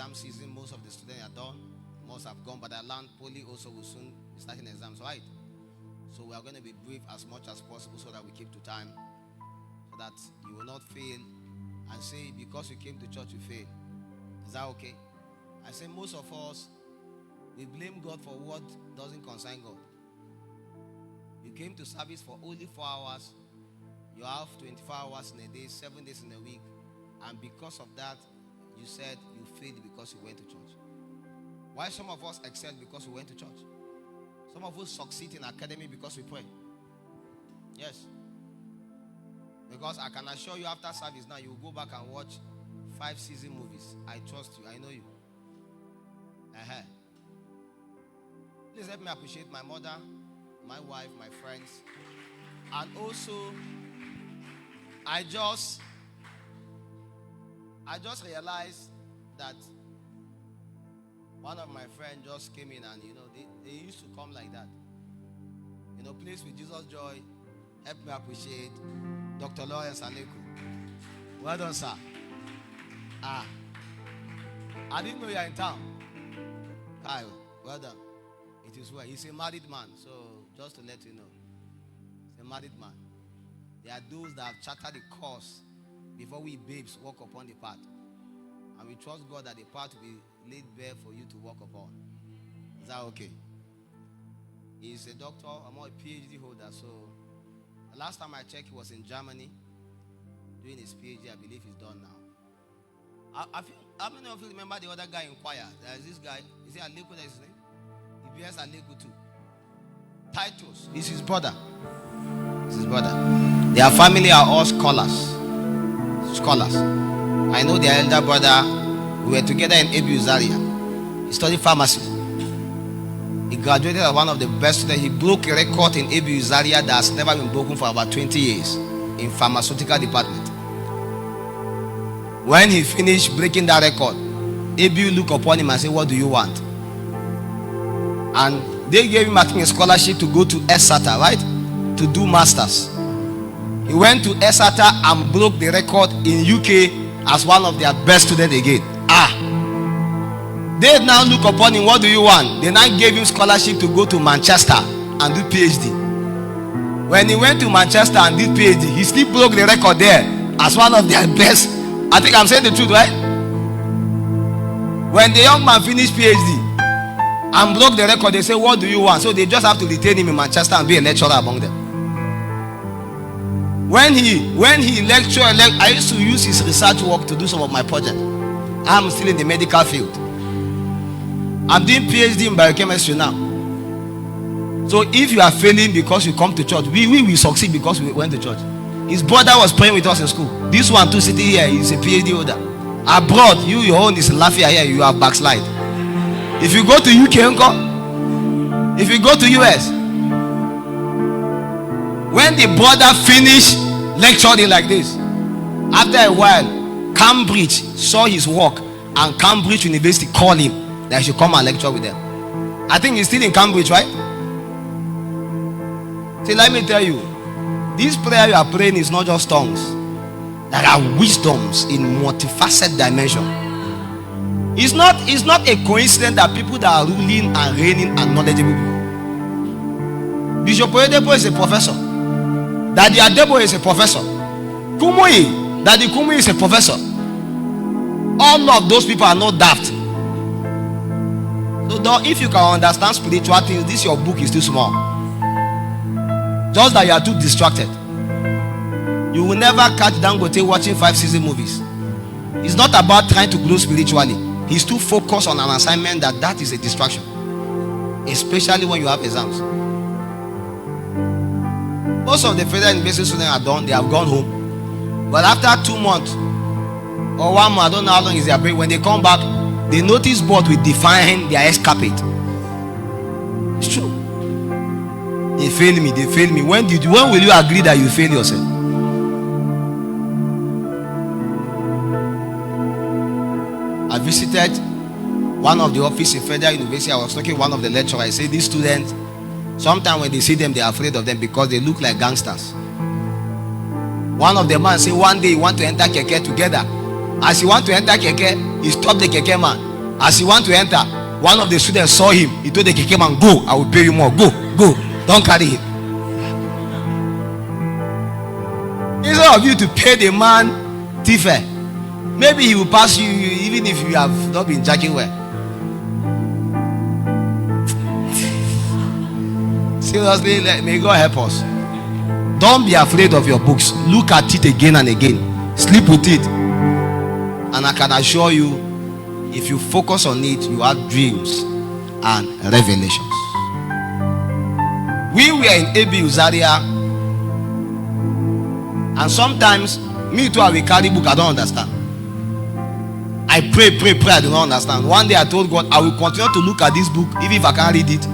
exam season. Most of the students are done. Most have gone, but I learned Poly also will soon be starting exams, right? So we are going to be brief as much as possible so that we keep to time, so that you will not fail and say because you came to church you fail. Is that okay? I say most of us, we blame God for what doesn't concern God. You came to service for only 4 hours. You have 24 hours in a day, 7 days in a week, and because of that, you said you failed because you went to church. Why some of us excel because we went to church? Some of us succeed in academy because we pray. Yes. Because I can assure you after service now, you will go back and watch 5 season movies. I trust you. I know you. Please help me appreciate my mother, my wife, my friends. And also, I just realized that one of my friends just came in and, they used to come like that. Place with Jesus Joy. Help me appreciate Dr. Lawrence Aleku. Well done, sir. I didn't know you are in town. Hi, well done. It is well. He's a married man, so just to let you know. He's a married man. There are those that have charted the course before we babes walk upon the path. And we trust God that the path will be laid bare for you to walk upon. Is that okay? He's a doctor. I'm a PhD holder. So the last time I checked, he was in Germany doing his PhD. I believe he's done now. How many of you remember the other guy in choir? There's this guy. Is it Aleku? That's his name? He bears Aleku too. Titus is his brother. It's his brother. Their family are all scholars. Scholars. I know their elder brother. We were together in Abu Zaria. He studied pharmacy. He graduated as one of the best students. He broke a record in Abu Zaria that has never been broken for about 20 years in pharmaceutical department. When he finished breaking that record, Abu looked upon him and said, "What do you want?" And they gave him, I think, a scholarship to go to ESATA, right? To do masters. He went to ESATA and broke the record in UK as one of their best students again. They now look upon him, "What do you want?" They now gave him scholarship to go to Manchester and do PhD. When he went to Manchester and did PhD, he still broke the record there as one of their best. I think I'm saying the truth, right? When the young man finished PhD and broke the record, they say, "What do you want?" So they just have to retain him in Manchester and be a lecturer among them. When he lectured, I used to use his research work to do some of my projects. I'm still in the medical field. I'm doing PhD in biochemistry now. So if you are failing because you come to church, we will succeed because we went to church. His brother was praying with us in school. This one too sitting here is a PhD holder. Abroad, your own is Lafia here, you have backslide. If you go to UK, uncle, if you go to US, when the brother finished lecturing like this, after a while, Cambridge saw his work and Cambridge University called him that he should come and lecture with them. I think he's still in Cambridge, right? See, let me tell you, this prayer you are praying is not just tongues. There are wisdoms in multifaceted dimension. It's not a coincidence that people that are ruling and reigning are knowledgeable people. Bishop Oyedepo is a professor. Daddy Adebo is a professor. Daddy Kumuyi is a professor. All of those people are not daft. So if you can understand spiritual things, this your book is too small. Just that you are too distracted. You will never catch Dangote watching 5 season movies. It's not about trying to grow spiritually. He's too focused on an assignment that is a distraction. Especially when you have exams. Most of the federal university students are done, they have gone home. But after 2 months or 1 month, I don't know how long is their break, when they come back, the notice board will define their escapade. It's true. They fail me. When will you agree that you fail yourself? I visited one of the offices in Federal University. I was talking to one of the lecturers. I said, these students, sometimes when they see them, they are afraid of them because they look like gangsters. One of the man said one day he want to enter keke together. As he want to enter keke, he stopped the keke man. As he want to enter, one of the students saw him. He told the keke man, go, I will pay you more. Go, don't carry him. Instead of you to pay the man thief, maybe he will pass you even if you have not been jacking well. Seriously, may God help us. Don't be afraid of your books. Look at it again and again. Sleep with it. And I can assure you, if you focus on it, you have dreams and revelations. We were in AB Uzaria, and sometimes me too, I will carry book I don't understand. I pray, I do not understand. One day I told God, I will continue to look at this book even if I can't read it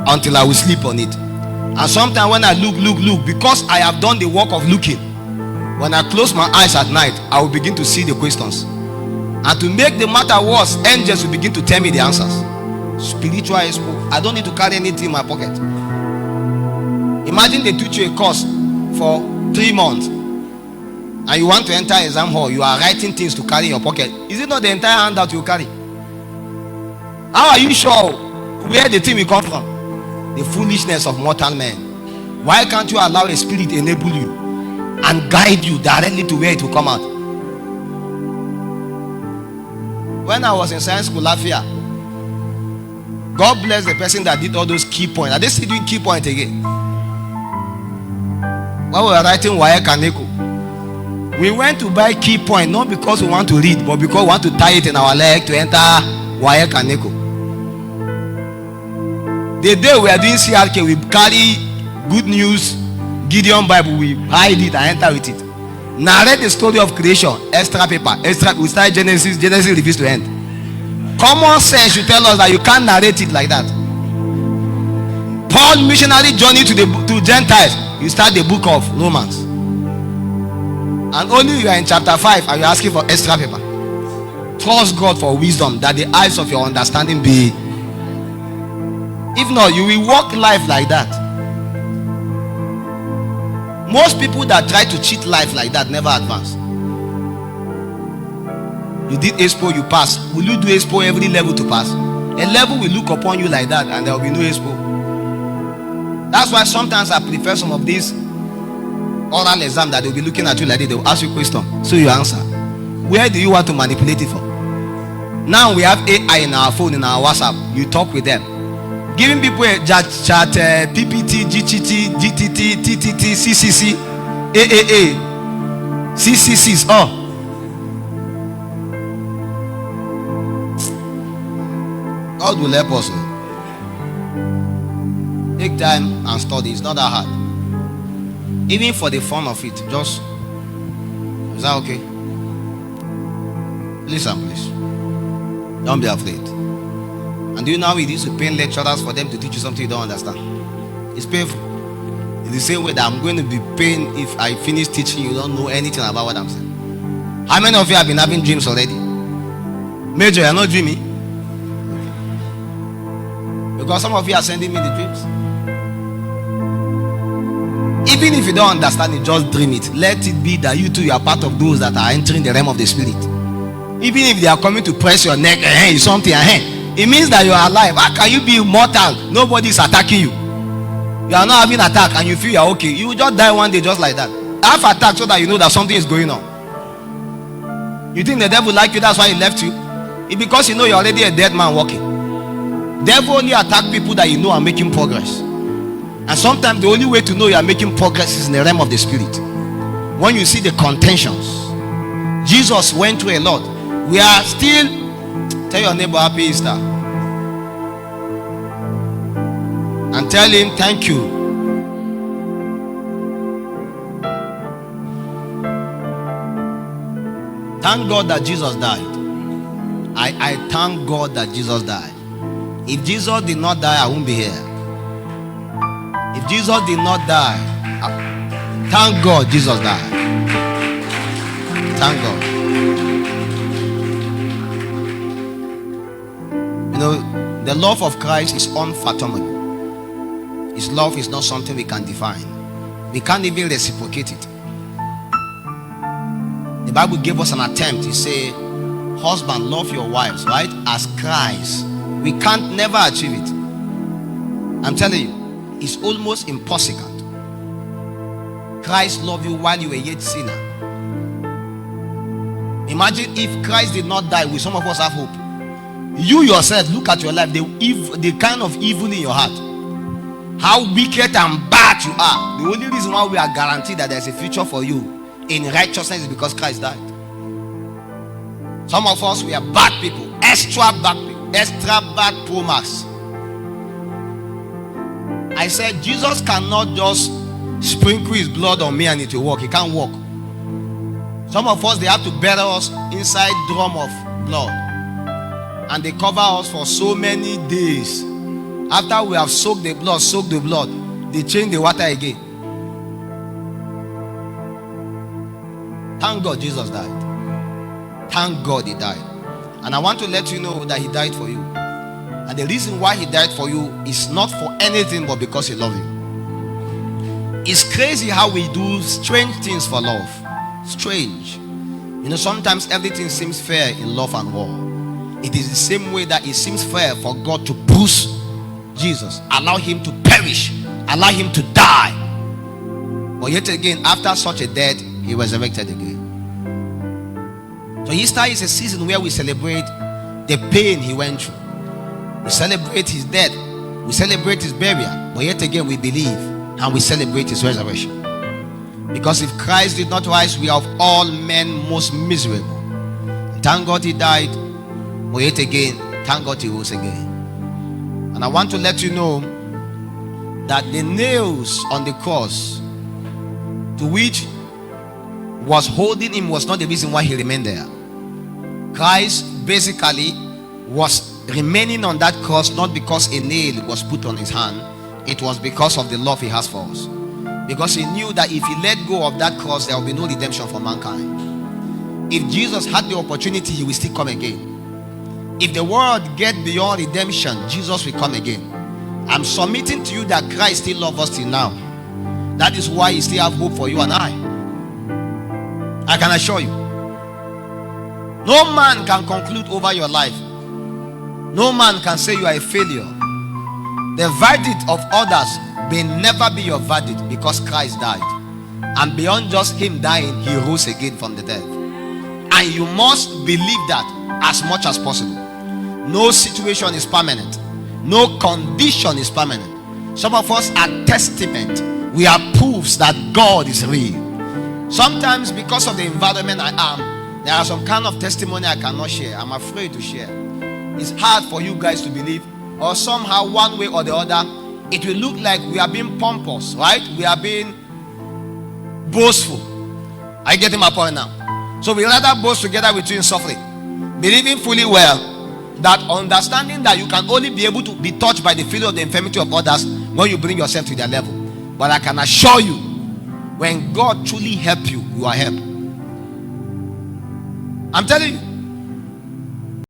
until I will sleep on it. And sometimes when I look, because I have done the work of looking, when I close my eyes at night, I will begin to see the questions. And to make the matter worse, angels will begin to tell me the answers. Spiritual expo. I don't need to carry anything in my pocket. Imagine they teach you a course for 3 months, and you want to enter exam hall. You are writing things to carry in your pocket. Is it not the entire handout you carry? How are you sure where the thing will come from? The foolishness of mortal men. Why can't you allow a spirit to enable you and guide you directly to where it will come out? When I was in science school, Lafia, God bless the person that did all those key points. Are they still doing key points again? When we were writing Wayekaneko, we went to buy key point not because we want to read, but because we want to tie it in our leg to enter Wayekaneko. The day we are doing CRK, we carry Good News, Gideon Bible, we hide it and enter with it. Narrate the story of creation, extra paper, we start Genesis refuse to end. Common sense should tell us that you can't narrate it like that. Paul missionary journey to Gentiles, you start the book of Romans, and only you are in chapter 5 and you're asking for extra paper. Trust God for wisdom, that the eyes of your understanding be. If not, you will walk life like that. Most people that try to cheat life like that never advance. You did expo, you pass. Will you do expo every level to pass? A level will look upon you like that and there will be no expo. That's why sometimes I prefer some of these oral exam that they'll be looking at you like that. They will ask you a question, so you answer. Where do you want to manipulate it for? Now we have AI in our phone, in our WhatsApp. You talk with them. Giving people a chat, PPT, GTT, GTT, TTT, CCC, AAA, CCCs. Oh, God will help us. Take time and study. It's not that hard. Even for the fun of it. Just, is that okay? Listen, please. Don't be afraid. And do you know how it is to pay lecturers for them to teach you something you don't understand? It's painful. In the same way that I'm going to be paying if I finish teaching you don't know anything about what I'm saying. How many of you have been having dreams already? Major, you're not dreaming? Because some of you are sending me the dreams. Even if you don't understand it, just dream it. Let it be that you too are part of those that are entering the realm of the spirit. Even if they are coming to press your neck, something, it means that you are alive. How can you be immortal? Nobody is attacking you. You are not having attack and you feel you are okay. You will just die one day just like that. Have attack so that you know that something is going on. You think the devil like you, that's why he left you? It's because you know you're already a dead man walking. Devil only attack people that you know are making progress. And sometimes the only way to know you are making progress is in the realm of the spirit. When you see the contentions. Jesus went through a lot. We are still. Tell your neighbor happy Easter. And tell him thank you. Thank God that Jesus died. I thank God that Jesus died. If Jesus did not die, I won't be here. If Jesus did not die, thank God Jesus died. Thank God. You know, the love of Christ is unfathomable. His love is not something we can define. We can't even reciprocate it. The Bible gave us an attempt. It says, husband, love your wives, right? As Christ. We can't never achieve it. I'm telling you, it's almost impossible. Christ loved you while you were yet sinner. Imagine if Christ did not die, will some of us have hope? You yourself, look at your life, the kind of evil in your heart, how wicked and bad you are. The only reason why we are guaranteed that there's a future for you in righteousness is because Christ died. Some of us, we are bad people, extra bad people, extra bad pro max. I said Jesus cannot just sprinkle his blood on me and it will work. He can't work. Some of us, they have to bury us inside drum of blood, and they cover us for so many days. After we have soaked the blood, they change the water again. Thank God Jesus died. Thank God he died. And I want to let you know that he died for you. And the reason why he died for you is not for anything but because he loved you. It's crazy how we do strange things for love. Strange. You know, sometimes everything seems fair in love and war. It is the same way that it seems fair for God to bruise Jesus, allow him to perish, allow him to die. But yet again, after such a death, he resurrected again. So Easter is a season where we celebrate the pain he went through. We celebrate his death, we celebrate his burial, but yet again we believe and we celebrate his resurrection. Because if Christ did not rise, we are of all men most miserable. Thank God he died, but yet again, thank God he rose again. And I want to let you know that the nails on the cross to which was holding him was not the reason why he remained there. Christ basically was remaining on that cross not because a nail was put on his hand. It was because of the love he has for us. Because he knew that if he let go of that cross, there will be no redemption for mankind. If Jesus had the opportunity, he will still come again. If the world get beyond redemption, Jesus will come again. I'm submitting to you that Christ still loves us till now. That is why he still have hope for you and I can assure you. No man can conclude over your life. No man can say you are a failure. The verdict of others may never be your verdict, because Christ died. And beyond just him dying, he rose again from the dead. And you must believe that as much as possible. No situation is permanent. No condition is permanent. Some of us are testament. We are proofs that God is real. Sometimes because of the environment I am, there are some kind of testimony I cannot share. I'm afraid to share. It's hard for you guys to believe, or somehow one way or the other, it will look like we are being pompous, right? We are being boastful. Are you getting my point now? So we rather boast together with you in suffering, believing fully well that understanding that you can only be able to be touched by the feeling of the infirmity of others when you bring yourself to their level. But I can assure you, when God truly helps you, you are helped. I'm telling you.